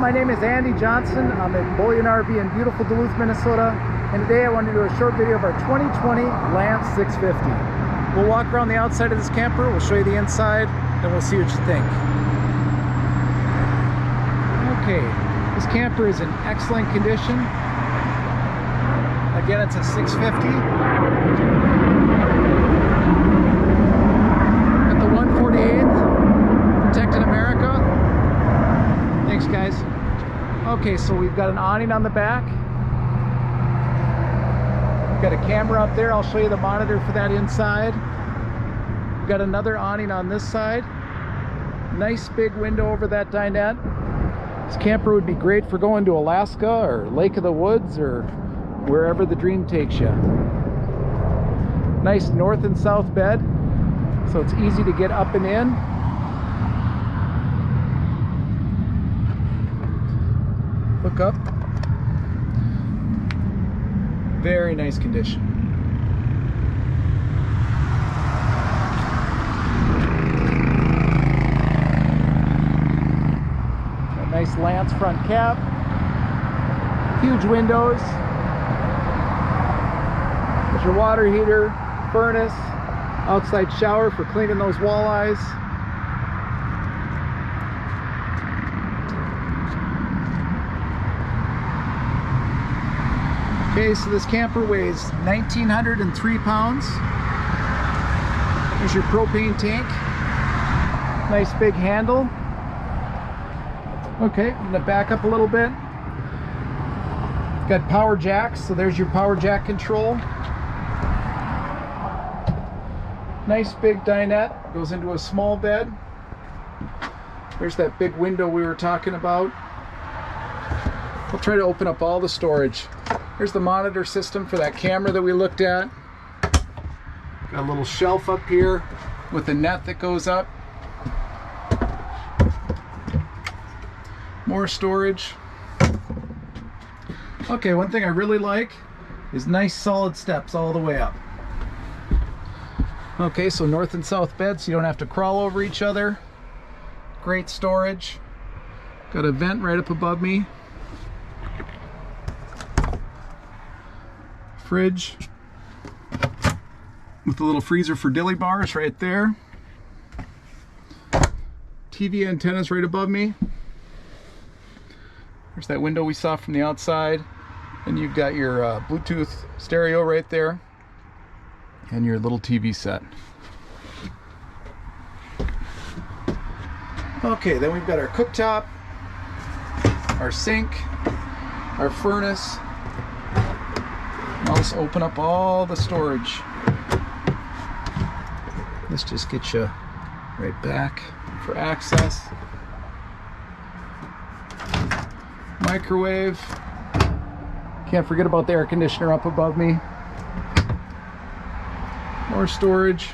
my name is Andy Johnson. I'm at Bullion RV in beautiful Duluth, Minnesota. And today I wanted to do a short video of our 2020 Lance 650. We'll walk around the outside of this camper, we'll show you the inside, and we'll see what you think. Okay, this camper is in excellent condition. Again, it's a 650. At the 148th, Protecting America. Thanks, guys. Okay, so we've got an awning on the back. We've got a camera up there. I'll show you the monitor for that inside. We've got another awning on this side. Nice big window over that dinette. This camper would be great for going to Alaska or Lake of the Woods or wherever the dream takes you. Nice north and south bed, so it's easy to get up and in. Look up. Very nice condition. Got a nice Lance front cap. Huge windows. There's your water heater, furnace, outside shower for cleaning those walleyes. Okay, so this camper weighs 1,903 pounds. There's your propane tank. Nice big handle. Okay, I'm gonna back up a little bit. Got power jacks, so there's your power jack control. Nice big dinette, goes into a small bed. There's that big window we were talking about. We'll try to open up all the storage. Here's the monitor system for that camera that we looked at. Got a little shelf up here with a net that goes up. More storage. Okay, one thing I really like is nice solid steps all the way up. Okay, so north and south bed, so you don't have to crawl over each other. Great storage. Got a vent right up above me. Fridge with a little freezer for dilly bars right there. TV antennas right above me. There's that window we saw from the outside. And you've got your Bluetooth stereo right there. And your little TV set. Okay, then we've got our cooktop, our sink, our furnace. I'll just open up all the storage. This just gets you right back for access. Microwave. Can't forget about the air conditioner up above me. More storage.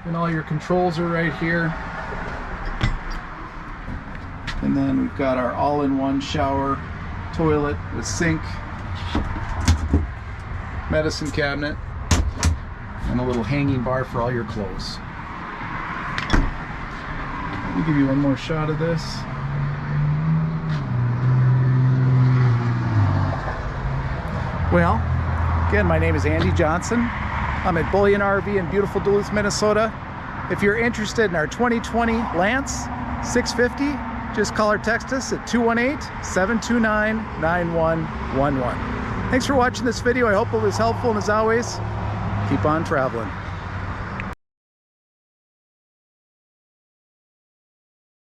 And all your controls are right here. And then we've got our all-in-one shower, toilet with sink, medicine cabinet, and a little hanging bar for all your clothes. Let me give you one more shot of this. Well, again, my name is Andy Johnson. I'm at Bullion RV in beautiful Duluth, Minnesota. If you're interested in our 2020 Lance 650, just call or text us at 218-729-9111. Thanks for watching this video. I hope it was helpful, and as always, keep on traveling.